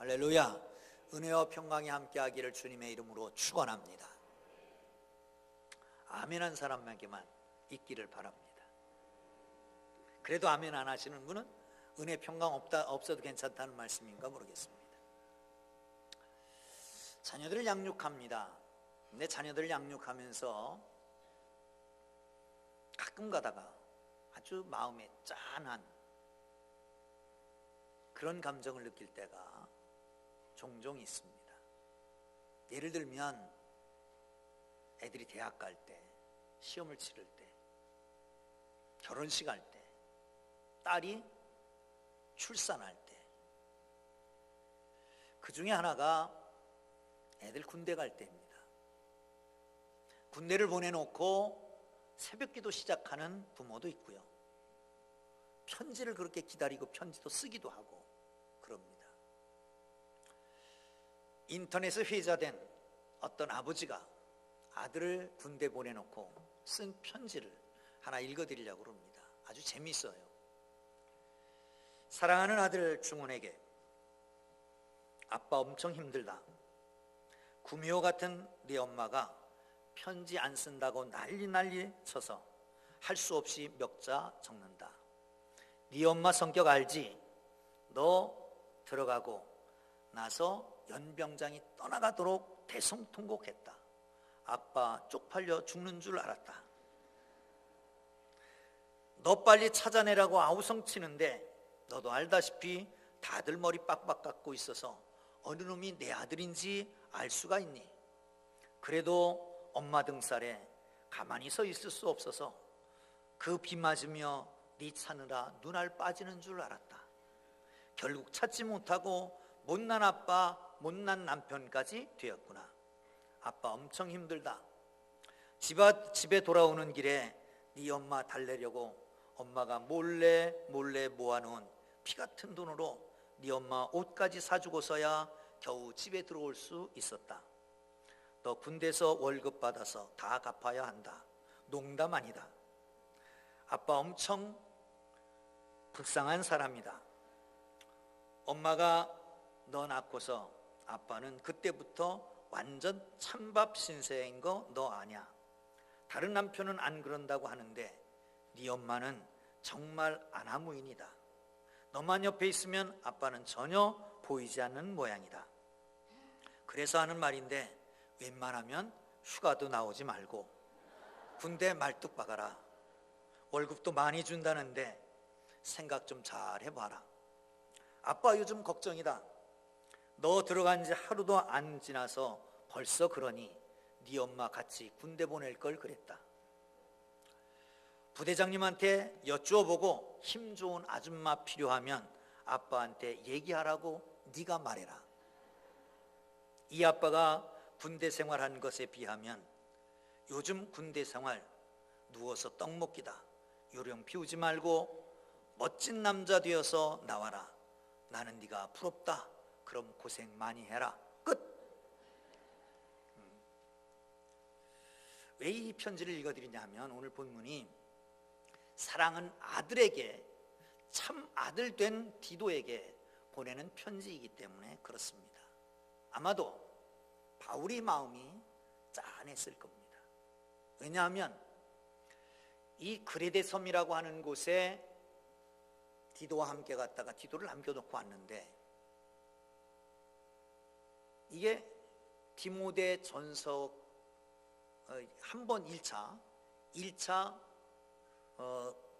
할렐루야. 은혜와 평강이 함께하기를 주님의 이름으로 축원합니다. 아멘한 사람에게만 있기를 바랍니다. 그래도 아멘 안 하시는 분은 은혜 평강 없어도 괜찮다는 말씀인가 모르겠습니다. 자녀들을 양육합니다. 근데 자녀들을 양육하면서 가끔 가다가 아주 마음에 짠한 그런 감정을 느낄 때가 종종 있습니다. 예를 들면 애들이 대학 갈 때, 시험을 치를 때, 결혼식 할 때, 딸이 출산할 때, 그 중에 하나가 애들 군대 갈 때입니다. 군대를 보내놓고 새벽기도 시작하는 부모도 있고요, 편지를 그렇게 기다리고 편지도 쓰기도 하고 그럽니다. 인터넷에 회자된 어떤 아버지가 아들을 군대 보내놓고 쓴 편지를 하나 읽어드리려고 합니다. 아주 재미있어요. 사랑하는 아들 중훈에게, 아빠 엄청 힘들다. 구미호 같은 네 엄마가 편지 안 쓴다고 난리 쳐서 할 수 없이 몇 자 적는다. 네 엄마 성격 알지? 너 들어가고 나서 연병장이 떠나가도록 대성통곡했다. 아빠 쪽팔려 죽는 줄 알았다. 너 빨리 찾아내라고 아우성치는데 너도 알다시피 다들 머리 빡빡 깎고 있어서 어느 놈이 내 아들인지 알 수가 있니? 그래도 엄마 등살에 가만히 서 있을 수 없어서 그 비 맞으며 네 찾느라 눈알 빠지는 줄 알았다. 결국 찾지 못하고 못난 아빠, 못난 남편까지 되었구나. 아빠 엄청 힘들다. 집에 돌아오는 길에 네 엄마 달래려고 엄마가 몰래 모아놓은 피 같은 돈으로 네 엄마 옷까지 사주고서야 겨우 집에 들어올 수 있었다. 너 군대에서 월급 받아서 다 갚아야 한다. 농담 아니다. 아빠 엄청 불쌍한 사람이다. 엄마가 너 낳고서 아빠는 그때부터 완전 찬밥 신세인 거 너 아냐? 다른 남편은 안 그런다고 하는데 네 엄마는 정말 아나무인이다. 너만 옆에 있으면 아빠는 전혀 보이지 않는 모양이다. 그래서 하는 말인데 웬만하면 휴가도 나오지 말고 군대 말뚝 박아라. 월급도 많이 준다는데 생각 좀 잘 해봐라. 아빠 요즘 걱정이다. 너 들어간 지 하루도 안 지나서 벌써 그러니 네 엄마 같이 군대 보낼 걸 그랬다. 부대장님한테 여쭈어보고 힘 좋은 아줌마 필요하면 아빠한테 얘기하라고 네가 말해라. 이 아빠가 군대 생활한 것에 비하면 요즘 군대 생활 누워서 떡 먹기다. 요령 피우지 말고 멋진 남자 되어서 나와라. 나는 네가 부럽다. 그럼 고생 많이 해라. 끝. 왜 이 편지를 읽어드리냐 하면 오늘 본문이 사랑은 아들에게, 참 아들 된 디도에게 보내는 편지이기 때문에 그렇습니다. 아마도 바울의 마음이 짠했을 겁니다. 왜냐하면 이 그레데 섬이라고 하는 곳에 디도와 함께 갔다가 디도를 남겨놓고 왔는데, 이게 디모데 전서 한 번 1차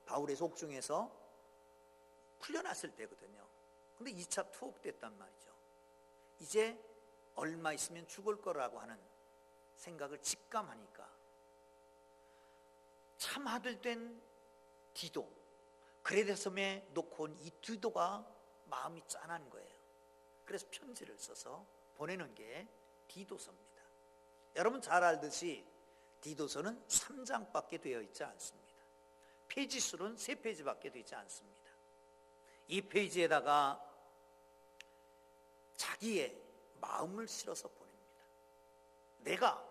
바울의 속중에서 풀려났을 때거든요. 근데 2차 투옥됐단 말이죠. 이제 얼마 있으면 죽을 거라고 하는 생각을 직감하니까 참 아들 된 디도, 그레데 섬에 놓고 온 이 디도가 마음이 짠한 거예요. 그래서 편지를 써서 보내는 게 디도서입니다. 여러분 잘 알듯이 디도서는 3장밖에 되어 있지 않습니다. 페이지 수는 3페이지밖에 되지 않습니다. 이 페이지에다가 자기의 마음을 실어서 보냅니다. 내가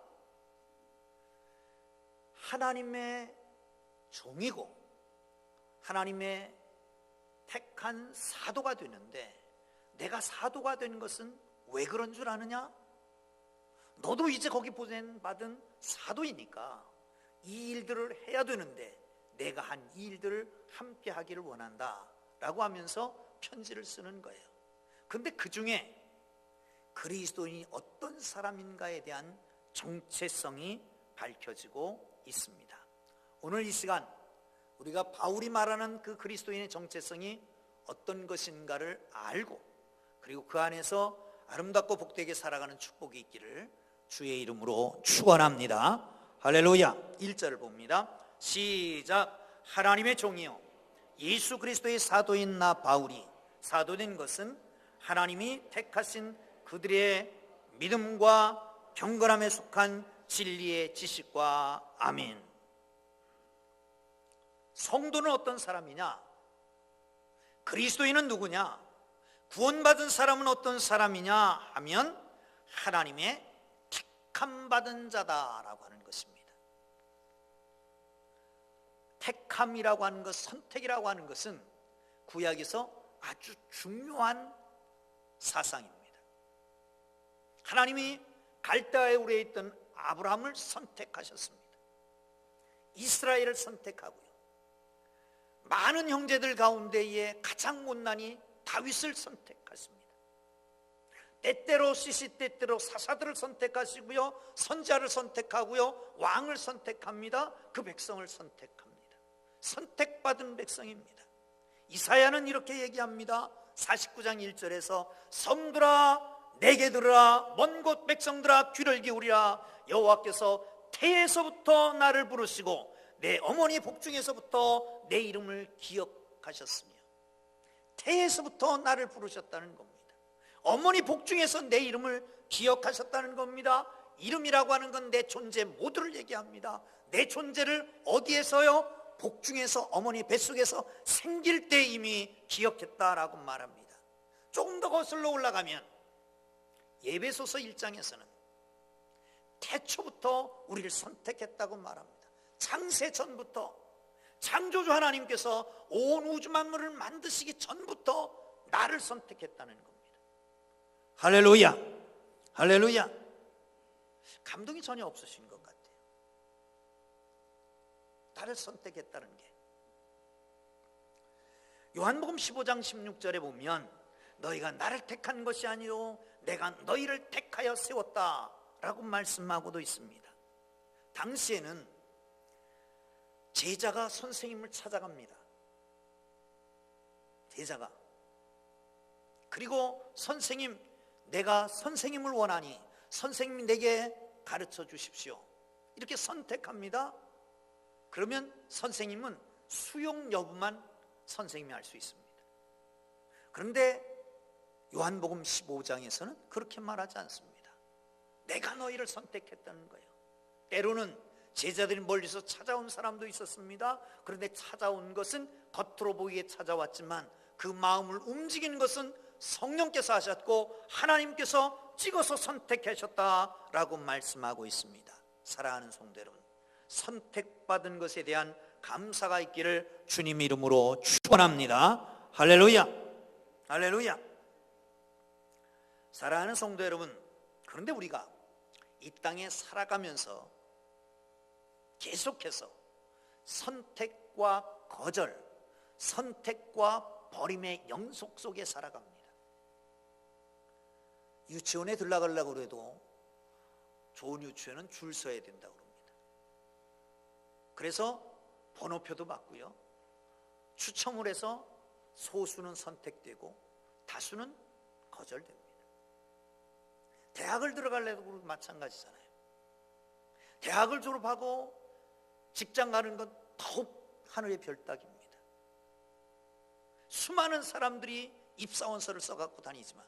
하나님의 종이고 하나님의 택한 사도가 되는데 내가 사도가 된 것은 왜 그런 줄 아느냐? 너도 이제 거기 보냄받은 사도이니까 이 일들을 해야 되는데 내가 한 이 일들을 함께 하기를 원한다 라고 하면서 편지를 쓰는 거예요. 그런데 그 중에 그리스도인이 어떤 사람인가에 대한 정체성이 밝혀지고 있습니다. 오늘 이 시간 우리가 바울이 말하는 그 그리스도인의 정체성이 어떤 것인가를 알고, 그리고 그 안에서 아름답고 복되게 살아가는 축복이 있기를 주의 이름으로 축원합니다. 할렐루야. 1절을 봅니다. 시작. 하나님의 종이요 예수 그리스도의 사도인 나 바울이 사도된 것은 하나님이 택하신 그들의 믿음과 경건함에 속한 진리의 지식과 아멘. 성도는 어떤 사람이냐? 그리스도인은 누구냐? 구원받은 사람은 어떤 사람이냐 하면 하나님의 택함받은 자다라고 하는 것입니다. 택함이라고 하는 것, 선택이라고 하는 것은 구약에서 아주 중요한 사상입니다. 하나님이 갈대아에 우레에 있던 아브라함을 선택하셨습니다. 이스라엘을 선택하고요, 많은 형제들 가운데에 가장 못난이 다윗을 선택했습니다. 때때로 시시때때로 사사들을 선택하시고요, 선지자를 선택하고요, 왕을 선택합니다. 그 백성을 선택합니다. 선택받은 백성입니다. 이사야는 이렇게 얘기합니다. 49장 1절에서 성들아 내게 들으라, 먼 곳 백성들아 귀를 기울이라. 여호와께서 태에서부터 나를 부르시고 내 어머니 복중에서부터 내 이름을 기억하셨으며. 태에서부터 나를 부르셨다는 겁니다. 어머니 복중에서 내 이름을 기억하셨다는 겁니다. 이름이라고 하는 건 내 존재 모두를 얘기합니다. 내 존재를 어디에서요? 복중에서, 어머니 뱃속에서 생길 때 이미 기억했다라고 말합니다. 조금 더 거슬러 올라가면 에베소서 1장에서는 태초부터 우리를 선택했다고 말합니다. 창세 전부터, 창조주 하나님께서 온 우주 만물을 만드시기 전부터 나를 선택했다는 겁니다. 할렐루야, 할렐루야. 감동이 전혀 없으신 것 같아요. 나를 선택했다는 게. 요한복음 15장 16절에 보면 너희가 나를 택한 것이 아니요 내가 너희를 택하여 세웠다 라고 말씀하고도 있습니다. 당시에는 제자가 선생님을 찾아갑니다. 제자가. 그리고 선생님, 내가 선생님을 원하니 선생님이 내게 가르쳐 주십시오. 이렇게 선택합니다. 그러면 선생님은 수용 여부만 선생님이 알 수 있습니다. 그런데 요한복음 15장에서는 그렇게 말하지 않습니다. 내가 너희를 선택했다는 거예요. 때로는 제자들이 멀리서 찾아온 사람도 있었습니다. 그런데 찾아온 것은 겉으로 보기에 찾아왔지만 그 마음을 움직이는 것은 성령께서 하셨고 하나님께서 찍어서 선택하셨다라고 말씀하고 있습니다. 사랑하는 성도 여러분, 선택받은 것에 대한 감사가 있기를 주님 이름으로 축원합니다. 할렐루야, 할렐루야. 사랑하는 성도 여러분, 그런데 우리가 이 땅에 살아가면서 계속해서 선택과 거절, 선택과 버림의 영속 속에 살아갑니다. 유치원에 들어가려고 해도 좋은 유치원은 줄 서야 된다고 합니다. 그래서 번호표도 받고요, 추첨을 해서 소수는 선택되고 다수는 거절됩니다. 대학을 들어가려도 마찬가지잖아요. 대학을 졸업하고 직장 가는 건 더욱 하늘의 별 따기입니다. 수많은 사람들이 입사원서를 써갖고 다니지만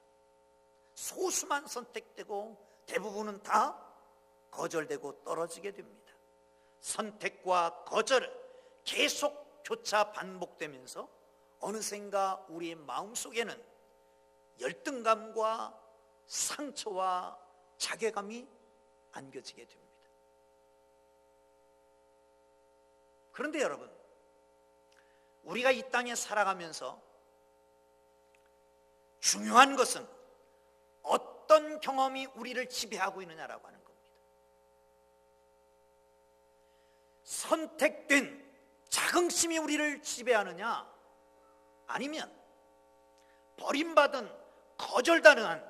소수만 선택되고 대부분은 다 거절되고 떨어지게 됩니다. 선택과 거절은 계속 교차 반복되면서 어느샌가 우리의 마음속에는 열등감과 상처와 자괴감이 안겨지게 됩니다. 그런데 여러분, 우리가 이 땅에 살아가면서 중요한 것은 어떤 경험이 우리를 지배하고 있느냐라고 하는 겁니다. 선택된 자긍심이 우리를 지배하느냐, 아니면 버림받은 거절당한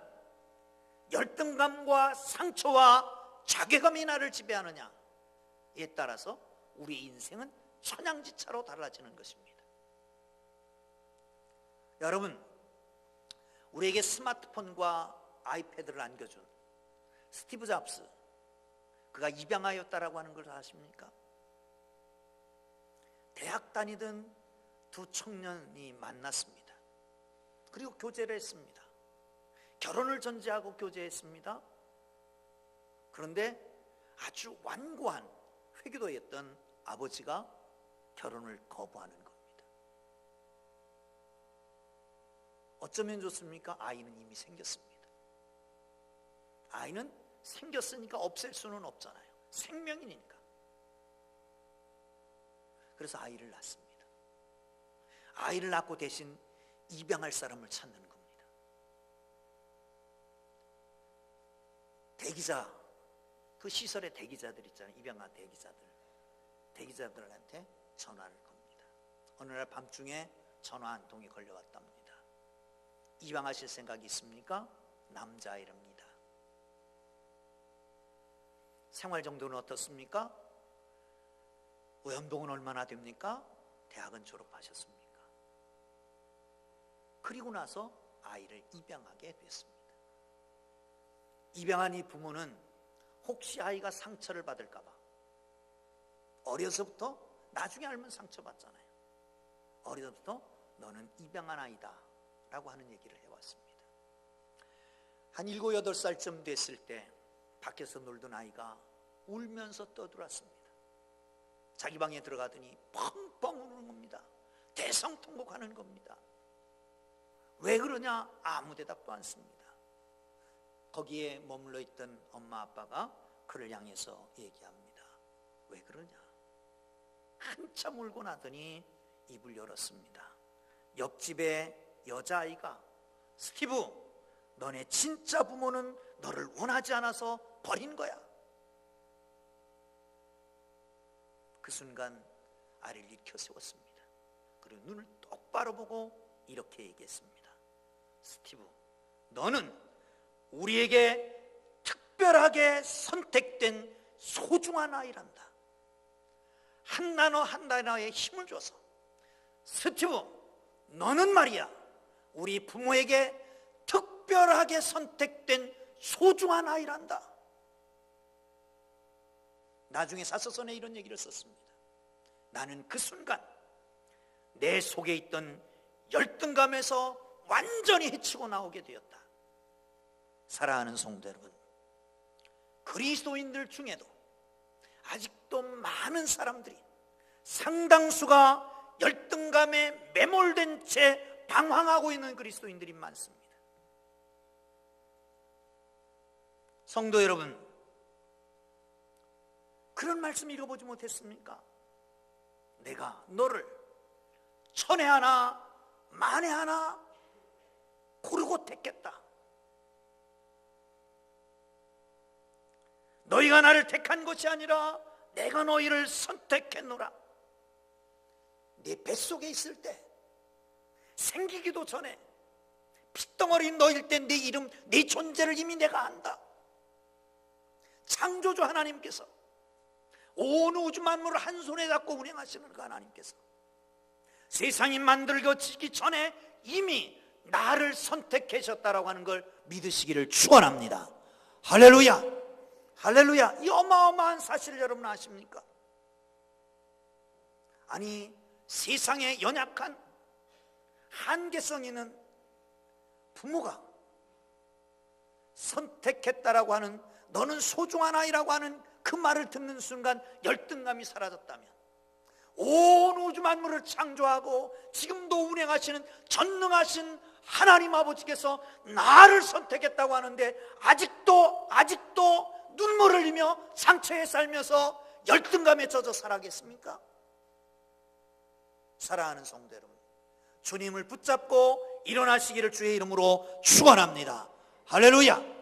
열등감과 상처와 자괴감이 나를 지배하느냐에 따라서 우리 인생은 천양지차로 달라지는 것입니다. 여러분, 우리에게 스마트폰과 아이패드를 안겨준 스티브 잡스, 그가 입양하였다라고 하는 걸 아십니까? 대학 다니던 두 청년이 만났습니다. 그리고 교제를 했습니다. 결혼을 전제하고 교제했습니다. 그런데 아주 완고한 회교도였던 아버지가 결혼을 거부하는 겁니다. 어쩌면 좋습니까? 아이는 이미 생겼습니다. 아이는 생겼으니까 없앨 수는 없잖아요. 생명이니까. 그래서 아이를 낳습니다. 아이를 낳고 대신 입양할 사람을 찾는 겁니다. 대기자, 그 시설의 대기자들 있잖아요. 입양한 대기자들한테 전화를 겁니다. 어느 날 밤중에 전화 한 통이 걸려왔답니다. 입양하실 생각이 있습니까? 남자아이랍니다. 생활 정도는 어떻습니까? 연봉은 얼마나 됩니까? 대학은 졸업하셨습니까? 그리고 나서 아이를 입양하게 됐습니다. 입양한 이 부모는 혹시 아이가 상처를 받을까 봐 어려서부터, 나중에 알면 상처받잖아요. 어려서부터 너는 입양한 아이다 라고 하는 얘기를 해왔습니다. 한 7, 8살쯤 됐을 때 밖에서 놀던 아이가 울면서 떠들었습니다. 자기 방에 들어가더니 펑펑 우는 겁니다. 대성통곡하는 겁니다. 왜 그러냐? 아무 대답도 않습니다. 거기에 머물러 있던 엄마 아빠가 그를 향해서 얘기합니다. 왜 그러냐? 한참 울고 나더니 입을 열었습니다. 옆집의 여자아이가, 스티브, 너네 진짜 부모는 너를 원하지 않아서 버린 거야. 그 순간 아이를 일으켜 세웠습니다. 그리고 눈을 똑바로 보고 이렇게 얘기했습니다. 스티브, 너는 우리에게 특별하게 선택된 소중한 아이란다. 한 단어 한 단어에 힘을 줘서, 스티브, 너는 말이야 우리 부모에게 특별하게 선택된 소중한 아이란다. 나중에 사서선에 이런 얘기를 썼습니다. 나는 그 순간 내 속에 있던 열등감에서 완전히 헤치고 나오게 되었다. 사랑하는 성도 여러분, 그리스도인들 중에도 아직도 많은 사람들이, 상당수가 열등감에 매몰된 채 방황하고 있는 그리스도인들이 많습니다. 성도 여러분, 그런 말씀 읽어보지 못했습니까? 내가 너를 천에 하나 만에 하나 고르고 택했다. 너희가 나를 택한 것이 아니라 내가 너희를 선택했노라. 네 뱃속에 있을 때, 생기기도 전에, 핏덩어리인 너일 때 네 이름, 네 존재를 이미 내가 안다. 창조주 하나님께서, 온 우주 만물을 한 손에 잡고 운행하시는 그 하나님께서 세상이 만들어지기 전에 이미 나를 선택하셨다라고 하는 걸 믿으시기를 축원합니다. 할렐루야, 할렐루야. 이 어마어마한 사실을 여러분 아십니까? 아니, 세상에 연약한 한계성 있는 부모가 선택했다라고 하는, 너는 소중한 아이라고 하는 그 말을 듣는 순간 열등감이 사라졌다면, 온 우주 만물을 창조하고 지금도 운행하시는 전능하신 하나님 아버지께서 나를 선택했다고 하는데 아직도 눈물을 흘리며 상처에 살면서 열등감에 젖어 살아겠습니까? 사랑하는 성도 여러분, 주님을 붙잡고 일어나시기를 주의 이름으로 축원합니다. 할렐루야.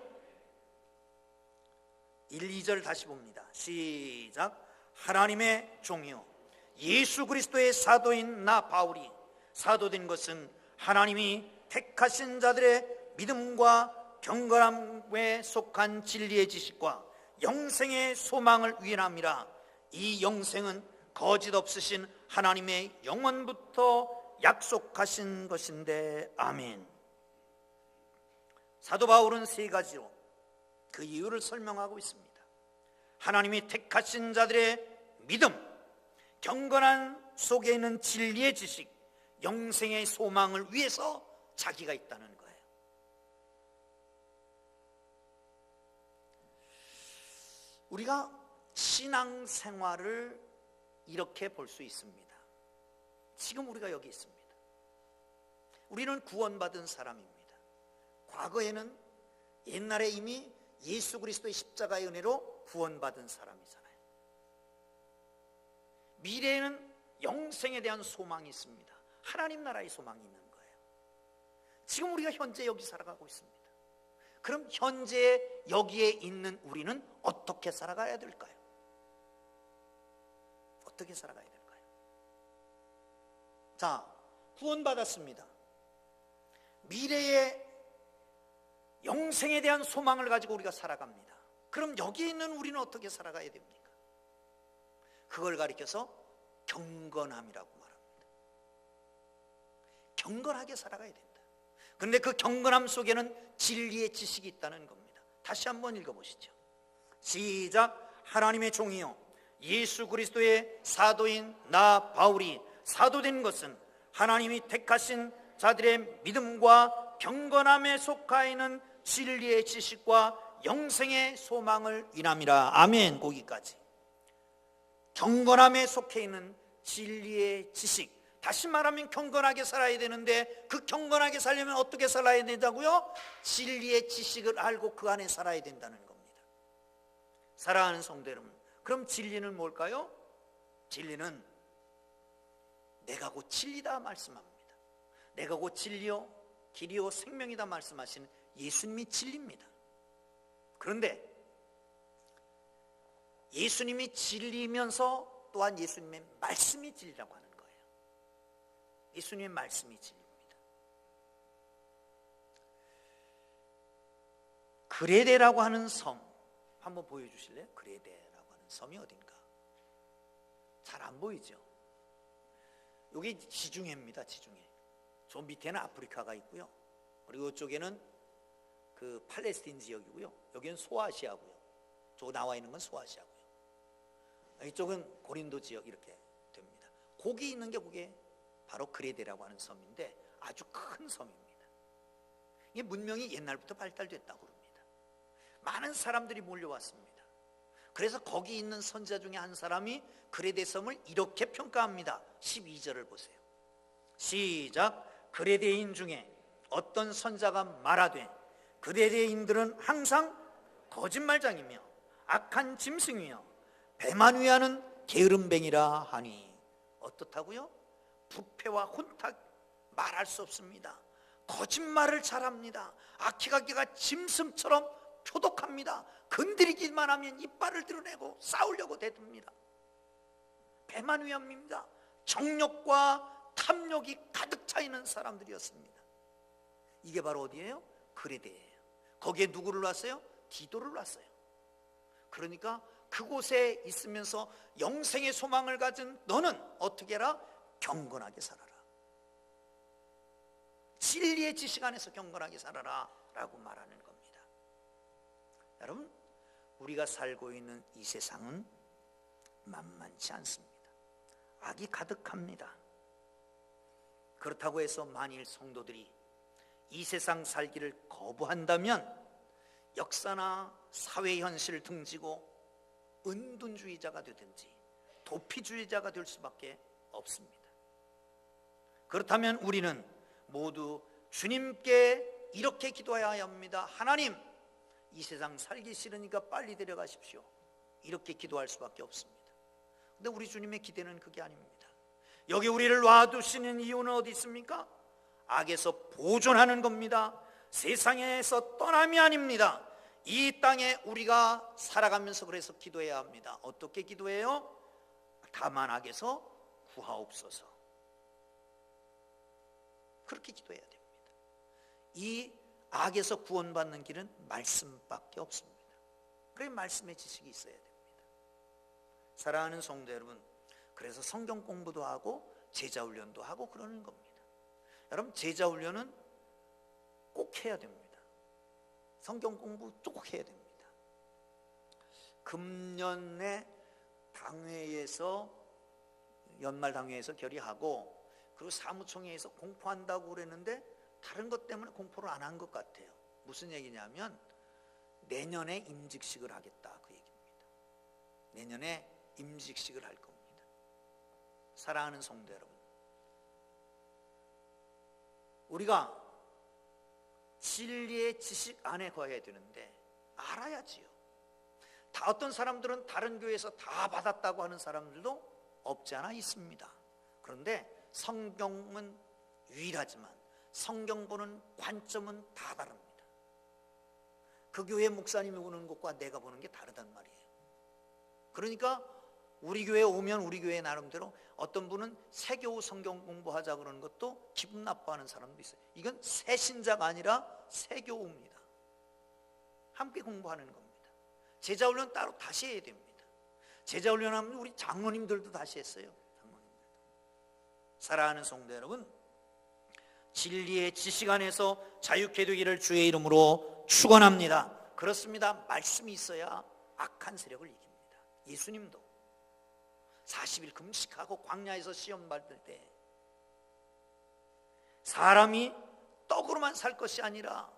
1, 2절 다시 봅니다. 시작. 하나님의 종이요 예수 그리스도의 사도인 나 바울이 사도된 것은 하나님이 택하신 자들의 믿음과 경건함에 속한 진리의 지식과 영생의 소망을 위함이라. 이 영생은 거짓 없으신 하나님의 영원부터 약속하신 것인데. 아멘. 사도 바울은 세 가지로 그 이유를 설명하고 있습니다. 하나님이 택하신 자들의 믿음, 경건한 속에 있는 진리의 지식, 영생의 소망을 위해서 자기가 있다는 거예요. 우리가 신앙생활을 이렇게 볼 수 있습니다. 지금 우리가 여기 있습니다. 우리는 구원받은 사람입니다. 과거에는 옛날에 이미 예수 그리스도의 십자가의 은혜로 구원받은 사람이잖아요. 미래에는 영생에 대한 소망이 있습니다. 하나님 나라의 소망이 있는 거예요. 지금 우리가 현재 여기 살아가고 있습니다. 그럼 현재 여기에 있는 우리는 어떻게 살아가야 될까요? 어떻게 살아가야 될까요? 자, 구원받았습니다. 미래의 영생에 대한 소망을 가지고 우리가 살아갑니다. 그럼 여기 있는 우리는 어떻게 살아가야 됩니까? 그걸 가리켜서 경건함이라고 말합니다. 경건하게 살아가야 된다. 그런데 그 경건함 속에는 진리의 지식이 있다는 겁니다. 다시 한번 읽어보시죠. 시작. 하나님의 종이요 예수 그리스도의 사도인 나 바울이 사도된 것은 하나님이 택하신 자들의 믿음과 경건함에 속하 있는 진리의 지식과 영생의 소망을 위함이라. 아멘. 거기까지. 경건함에 속해 있는 진리의 지식. 다시 말하면 경건하게 살아야 되는데 그 경건하게 살려면 어떻게 살아야 된다고요? 진리의 지식을 알고 그 안에 살아야 된다는 겁니다. 사랑하는 성도 여러분, 그럼 진리는 뭘까요? 진리는 내가 곧 진리다 말씀합니다. 내가 곧 진리요 길이요 생명이다 말씀하시는 예수님이 진리입니다. 그런데 예수님이 진리면서 또한 예수님의 말씀이 진리라고 하는 거예요. 예수님의 말씀이 진리입니다. 그레데라고 하는 섬 한번 보여주실래요? 그레데라고 하는 섬이 어딘가? 잘 안 보이죠? 여기 지중해입니다. 지중해. 저 밑에는 아프리카가 있고요. 그리고 이쪽에는 그 팔레스틴 지역이고요. 여기는 소아시아고요. 저 나와 있는 건 소아시아고요. 이쪽은 고린도 지역 이렇게 됩니다. 거기 있는 게 그게 바로 그레데라고 하는 섬인데 아주 큰 섬입니다. 이게 문명이 옛날부터 발달됐다고 그럽니다. 많은 사람들이 몰려왔습니다. 그래서 거기 있는 선지자 중에 한 사람이 그레데 섬을 이렇게 평가합니다. 12절을 보세요. 시작. 그레데인 중에 어떤 선자가 말하되 그레데인들은 항상 거짓말장이며 악한 짐승이며 배만 위하는 게으름뱅이라 하니. 어떻다고요? 부패와 혼탁 말할 수 없습니다. 거짓말을 잘합니다. 악기가기가 짐승처럼 표독합니다. 건드리기만 하면 이빨을 드러내고 싸우려고 대듭니다. 배만 위함입니다. 정욕과 탐욕이 가득 차 있는 사람들이었습니다. 이게 바로 어디예요? 그레데예요. 거기에 누구를 놨어요? 디도를 놨어요. 그러니까 그곳에 있으면서 영생의 소망을 가진 너는 어떻게 해라? 경건하게 살아라. 진리의 지식 안에서 경건하게 살아라 라고 말하는 겁니다. 여러분, 우리가 살고 있는 이 세상은 만만치 않습니다. 악이 가득합니다. 그렇다고 해서 만일 성도들이 이 세상 살기를 거부한다면 역사나 사회 현실을 등지고 은둔주의자가 되든지 도피주의자가 될 수밖에 없습니다. 그렇다면 우리는 모두 주님께 이렇게 기도해야 합니다. 하나님, 이 세상 살기 싫으니까 빨리 데려가십시오. 이렇게 기도할 수밖에 없습니다. 근데 우리 주님의 기대는 그게 아닙니다. 여기 우리를 놔두시는 이유는 어디 있습니까? 악에서 보존하는 겁니다. 세상에서 떠남이 아닙니다. 이 땅에 우리가 살아가면서 그래서 기도해야 합니다. 어떻게 기도해요? 다만 악에서 구하옵소서. 그렇게 기도해야 됩니다. 이 악에서 구원받는 길은 말씀밖에 없습니다. 그래 말씀의 지식이 있어야 됩니다. 사랑하는 성도 여러분, 그래서 성경 공부도 하고 제자 훈련도 하고 그러는 겁니다. 여러분, 제자 훈련은 꼭 해야 됩니다. 성경 공부 꼭 해야 됩니다. 금년에 당회에서 연말 당회에서 결의하고, 그리고 사무총회에서 공포한다고 그랬는데 다른 것 때문에 공포를 안 한 것 같아요. 무슨 얘기냐면 내년에 임직식을 하겠다, 그 얘기입니다. 내년에 임직식을 할 겁니다. 사랑하는 성도 여러분, 우리가 진리의 지식 안에 거해야 되는데 알아야지요. 다 어떤 사람들은 다른 교회에서 다 받았다고 하는 사람들도 없지 않아 있습니다. 그런데 성경은 유일하지만 성경 보는 관점은 다 다릅니다. 그 교회 목사님이 보는 것과 내가 보는 게 다르단 말이에요. 그러니까 우리 교회에 오면 우리 교회 나름대로 어떤 분은 세교 성경 공부하자 그러는 것도 기분 나빠하는 사람도 있어요. 이건 새신자가 아니라 세교입니다. 함께 공부하는 겁니다. 제자훈련 따로 다시 해야 됩니다. 제자훈련하면 우리 장로님들도 다시 했어요. 장로님들도. 사랑하는 성도 여러분, 진리의 지식 안에서 자유케 되기를 주의 이름으로 축원합니다. 그렇습니다. 말씀이 있어야 악한 세력을 이깁니다. 예수님도 40일 금식하고 광야에서 시험 받을 때 사람이 떡으로만 살 것이 아니라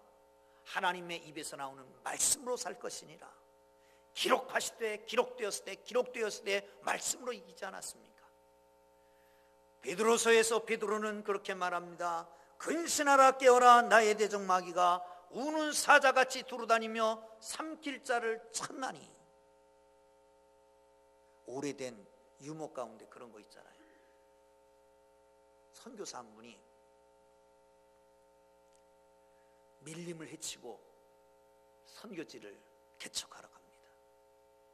하나님의 입에서 나오는 말씀으로 살 것이니라. 기록되었을 때 말씀으로 이기지 않았습니까? 베드로서에서 베드로는 그렇게 말합니다. 근신하라 깨어라, 나의 대적 마귀가 우는 사자같이 두루다니며 삼킬 자를 찾나니. 오래된 유머 가운데 그런 거 있잖아요. 선교사 한 분이 밀림을 해치고 선교지를 개척하러 갑니다.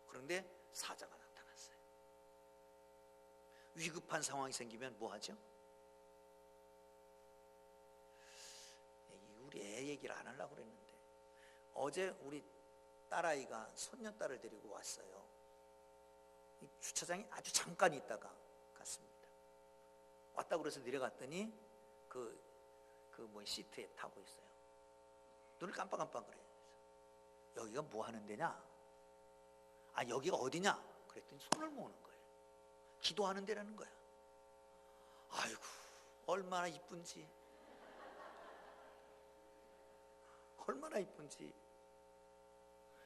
그런데 사자가 나타났어요. 위급한 상황이 생기면 뭐 하죠? 우리 애 얘기를 안 하려고 그랬는데 어제 우리 딸아이가 손녀딸을 데리고 왔어요. 주차장에 아주 잠깐 있다가 갔습니다. 왔다고 그래서 내려갔더니 시트에 타고 있어요. 눈을 깜빡깜빡거려요. 여기가 뭐 하는 데냐? 아, 여기가 어디냐? 그랬더니 손을 모으는 거예요. 기도하는 데라는 거야. 아이고, 얼마나 이쁜지. 얼마나 이쁜지.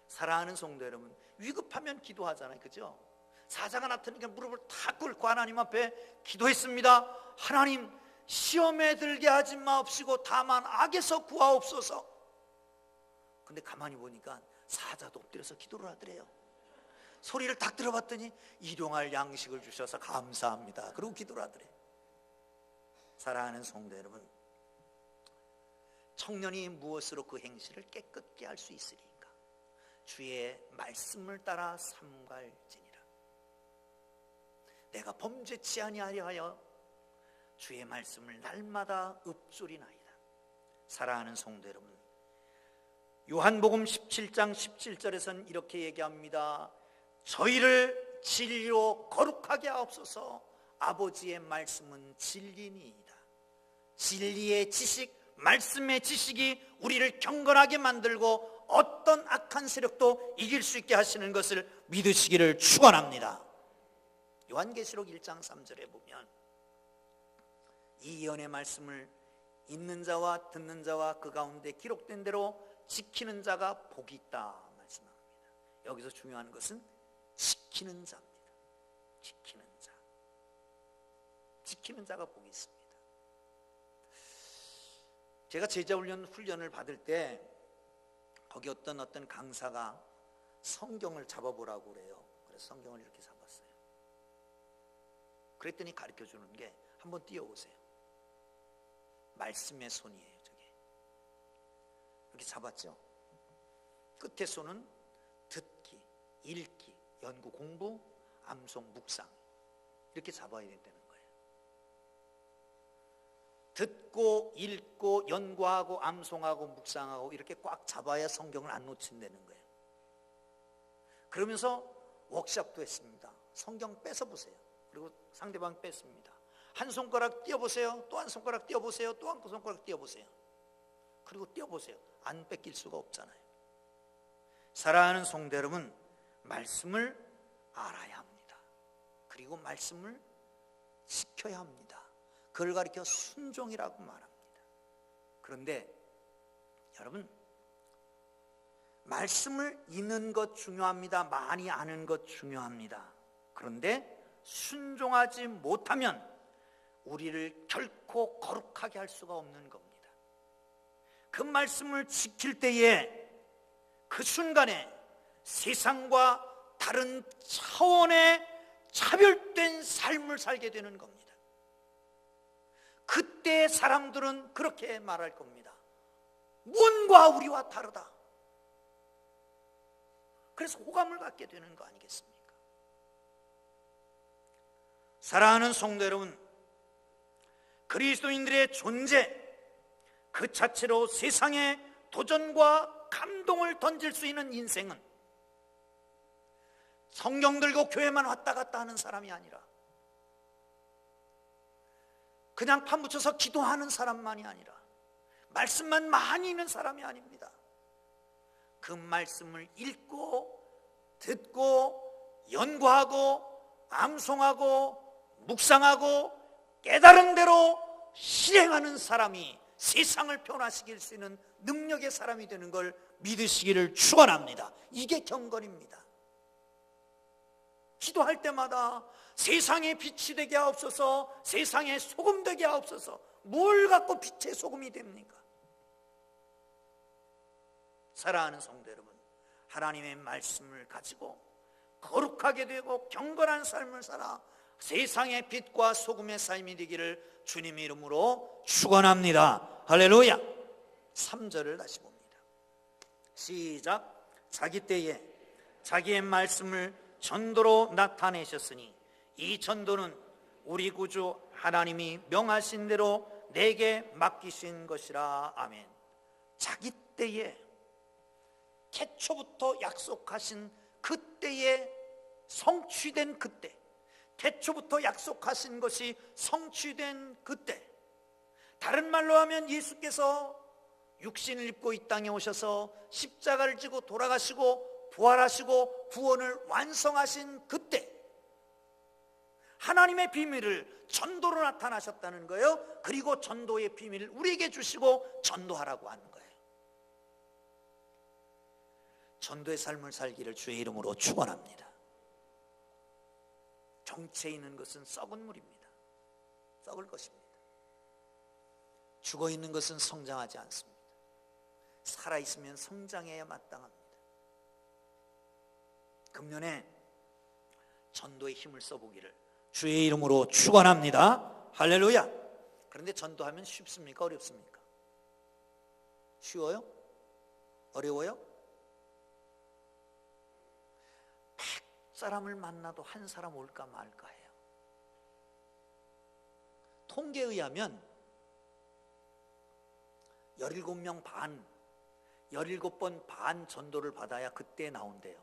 사랑하는 성도 여러분, 위급하면 기도하잖아요. 그죠? 사자가 나타나니까 무릎을 탁 꿇고 하나님 앞에 기도했습니다. 하나님, 시험에 들게 하지 마옵시고 다만 악에서 구하옵소서. 근데 가만히 보니까 사자도 엎드려서 기도를 하더래요. 소리를 딱 들어봤더니 일용할 양식을 주셔서 감사합니다. 그러고 기도를 하더래요. 사랑하는 성도 여러분, 청년이 무엇으로 그 행실을 깨끗게 할 수 있으리까? 주의 말씀을 따라 삼갈지니라. 내가 범죄치 아니하려 하여 주의 말씀을 날마다 읊조리나이다. 사랑하는 성도 여러분, 요한복음 17장 17절에서는 이렇게 얘기합니다. 저희를 진리로 거룩하게 하옵소서. 아버지의 말씀은 진리니이다. 진리의 지식, 말씀의 지식이 우리를 경건하게 만들고 어떤 악한 세력도 이길 수 있게 하시는 것을 믿으시기를 축원합니다. 요한계시록 1장 3절에 보면 이 예언의 말씀을 읽는 자와 듣는 자와 그 가운데 기록된 대로 지키는 자가 복이 있다 말씀합니다. 여기서 중요한 것은 지키는 자입니다. 지키는 자. 지키는 자가 복이 있습니다. 제가 제자훈련을 받을 때 거기 어떤 강사가 성경을 잡아보라고 그래요. 그래서 성경을 이렇게 잡았어요. 그랬더니 가르쳐 주는 게 한번 띄워보세요. 말씀의 손이에요. 저게 이렇게 잡았죠. 끝에 손은 듣기, 읽기, 연구, 공부, 암송, 묵상 이렇게 잡아야 된다는 거예요. 듣고 읽고 연구하고 암송하고 묵상하고 이렇게 꽉 잡아야 성경을 안 놓친다는 거예요. 그러면서 워크숍도 했습니다. 성경 뺏어 보세요. 그리고 상대방 뺐습니다. 한 손가락 띄어보세요. 또 한 손가락 띄어보세요. 또 한 손가락 띄어보세요. 그리고 띄어보세요. 안 뺏길 수가 없잖아요. 사랑하는 성도 여러분, 말씀을 알아야 합니다. 그리고 말씀을 지켜야 합니다. 그걸 가리켜 순종이라고 말합니다. 그런데 여러분, 말씀을 읽는 것 중요합니다. 많이 아는 것 중요합니다. 그런데 순종하지 못하면 우리를 결코 거룩하게 할 수가 없는 겁니다. 그 말씀을 지킬 때에 그 순간에 세상과 다른 차원의 차별된 삶을 살게 되는 겁니다. 그때 사람들은 그렇게 말할 겁니다. 뭔가 우리와 다르다. 그래서 호감을 갖게 되는 거 아니겠습니까? 사랑하는 성도 여러분, 그리스도인들의 존재 그 자체로 세상에 도전과 감동을 던질 수 있는 인생은 성경 들고 교회만 왔다 갔다 하는 사람이 아니라 그냥 판붙여서 기도하는 사람만이 아니라 말씀만 많이 읽는 사람이 아닙니다. 그 말씀을 읽고 듣고 연구하고 암송하고 묵상하고 깨달은 대로 실행하는 사람이 세상을 변화시킬 수 있는 능력의 사람이 되는 걸 믿으시기를 축원합니다. 이게 경건입니다. 기도할 때마다 세상에 빛이 되게 하옵소서, 세상에 소금 되게 하옵소서. 뭘 갖고 빛의 소금이 됩니까? 사랑하는 성도 여러분, 하나님의 말씀을 가지고 거룩하게 되고 경건한 삶을 살아 세상의 빛과 소금의 삶이 되기를 주님 이름으로 축원합니다. 할렐루야. 3절을 다시 봅니다. 시작. 자기 때에 자기의 말씀을 전도로 나타내셨으니 이 전도는 우리 구주 하나님이 명하신 대로 내게 맡기신 것이라. 아멘. 자기 때에 태초부터 약속하신 그때에 성취된 그때, 태초부터 약속하신 것이 성취된 그때, 다른 말로 하면 예수께서 육신을 입고 이 땅에 오셔서 십자가를 지고 돌아가시고 부활하시고 구원을 완성하신 그때 하나님의 비밀을 전도로 나타나셨다는 거예요. 그리고 전도의 비밀을 우리에게 주시고 전도하라고 하는 거예요. 전도의 삶을 살기를 주의 이름으로 축원합니다. 정체에 있는 것은 썩은 물입니다. 썩을 것입니다. 죽어있는 것은 성장하지 않습니다. 살아있으면 성장해야 마땅합니다. 금년에 전도의 힘을 써보기를 주의 이름으로 축원합니다. 할렐루야. 그런데 전도하면 쉽습니까? 어렵습니까? 쉬워요? 어려워요? 100사람을 만나도 한 사람 올까 말까 해요. 통계에 의하면 17명 반, 17번 반 전도를 받아야 그때 나온대요.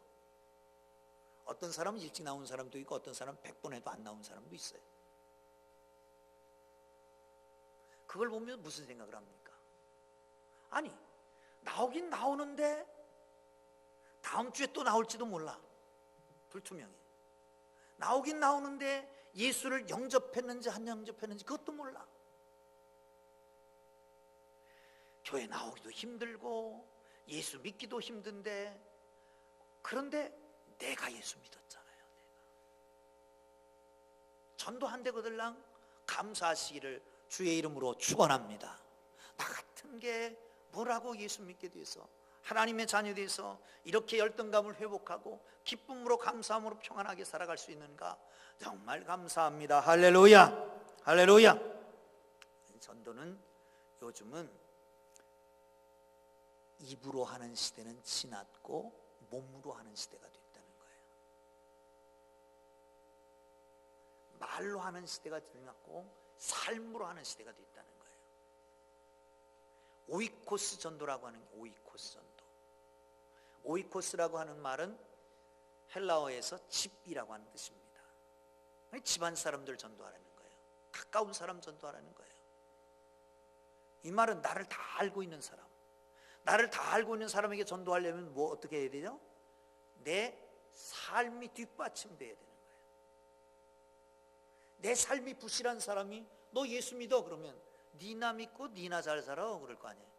어떤 사람은 일찍 나온 사람도 있고 어떤 사람은 100번 해도 안 나온 사람도 있어요. 그걸 보면 무슨 생각을 합니까? 아니, 나오긴 나오는데 다음 주에 또 나올지도 몰라. 불투명해. 나오긴 나오는데 예수를 영접했는지 안 영접했는지 그것도 몰라. 교회 나오기도 힘들고 예수 믿기도 힘든데, 그런데 내가 예수 믿었잖아요. 내가 전도 한 대거들랑 감사하시기를 주의 이름으로 축원합니다. 나 같은 게 뭐라고 예수 믿게 돼서 하나님의 자녀 돼서 이렇게 열등감을 회복하고 기쁨으로 감사함으로 평안하게 살아갈 수 있는가? 정말 감사합니다. 할렐루야. 할렐루야. 전도는 요즘은 입으로 하는 시대는 지났고 몸으로 하는 시대가 됐다는 거예요. 말로 하는 시대가 지났고 삶으로 하는 시대가 됐다는 거예요. 오이코스 전도라고 하는 게 오이코스 전도. 오이코스라고 하는 말은 헬라어에서 집이라고 하는 뜻입니다. 집안 사람들 전도하라는 거예요. 가까운 사람 전도하라는 거예요. 이 말은 나를 다 알고 있는 사람, 나를 다 알고 있는 사람에게 전도하려면 뭐 어떻게 해야 되죠? 내 삶이 뒷받침돼야 되는 거예요. 내 삶이 부실한 사람이 너 예수 믿어 그러면 니나 믿고 니나 잘 살아 그럴 거 아니에요.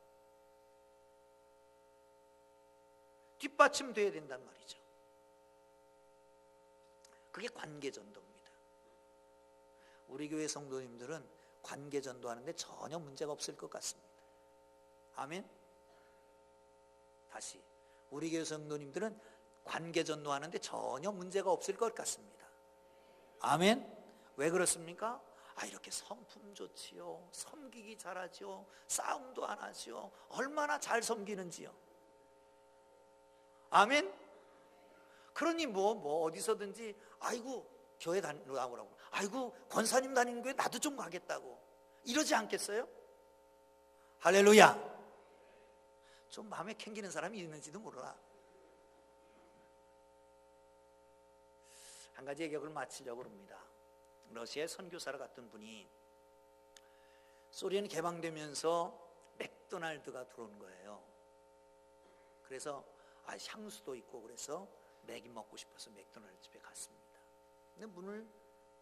뒷받침돼야 된단 말이죠. 그게 관계전도입니다. 우리 교회 성도님들은 관계전도하는데 전혀 문제가 없을 것 같습니다. 아멘. 다시 우리 교회 성도님들은 관계전도하는데 전혀 문제가 없을 것 같습니다. 아멘. 왜 그렇습니까? 이렇게 성품 좋지요, 섬기기 잘하지요, 싸움도 안 하지요, 얼마나 잘 섬기는지요. 아멘. 그러니 뭐 어디서든지 아이고 교회 다니라고, 아이고 권사님 다니는 교회 나도 좀 가겠다고 이러지 않겠어요? 할렐루야. 좀 마음에 캥기는 사람이 있는지도 몰라. 한 가지 얘기를 마치려고 합니다. 러시아에 선교사로 갔던 분이 소련 개방되면서 맥도날드가 들어온 거예요. 그래서 향수도 있고 그래서 맥이 먹고 싶어서 맥도날드 집에 갔습니다. 근데 문을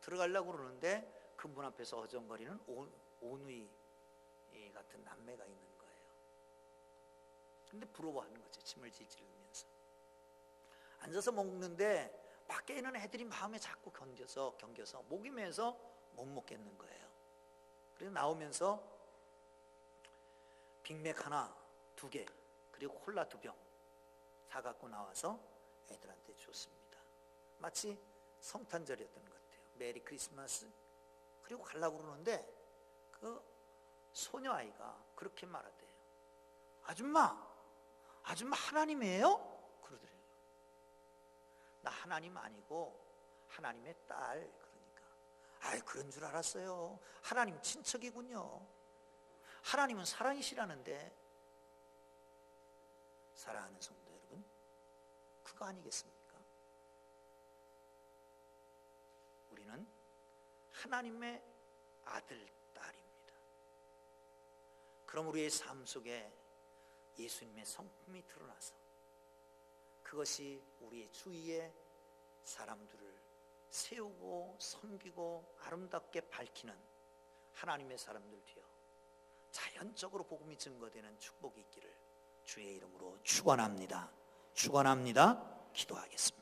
들어가려고 그러는데 그 문 앞에서 어정거리는 오누이 같은 남매가 있는 거예요. 근데 부러워하는 거죠. 침을 질질 흘리면서. 앉아서 먹는데 밖에 있는 애들이 마음에 자꾸 견겨서 목이 메서 못 먹겠는 거예요. 그래서 나오면서 빅맥 하나, 2개, 그리고 콜라 2병 사갖고 나와서 애들한테 줬습니다. 마치 성탄절이었던 것 같아요. 메리 크리스마스. 그리고 가려고 그러는데 그 소녀아이가 그렇게 말하대요. 아줌마 하나님이에요? 그러더래요. 나 하나님 아니고 하나님의 딸. 그러니까 그런 줄 알았어요. 하나님 친척이군요. 하나님은 사랑이시라는데. 사랑하는 성도 여러분, 그거 아니겠습니까? 우리는 하나님의 아들, 딸입니다. 그럼 우리의 삶 속에 예수님의 성품이 드러나서 그것이 우리의 주위의 사람들을 세우고 섬기고 아름답게 밝히는 하나님의 사람들 되어 자연적으로 복음이 증거되는 축복이 있기를 주의 이름으로 축원합니다. 기도하겠습니다.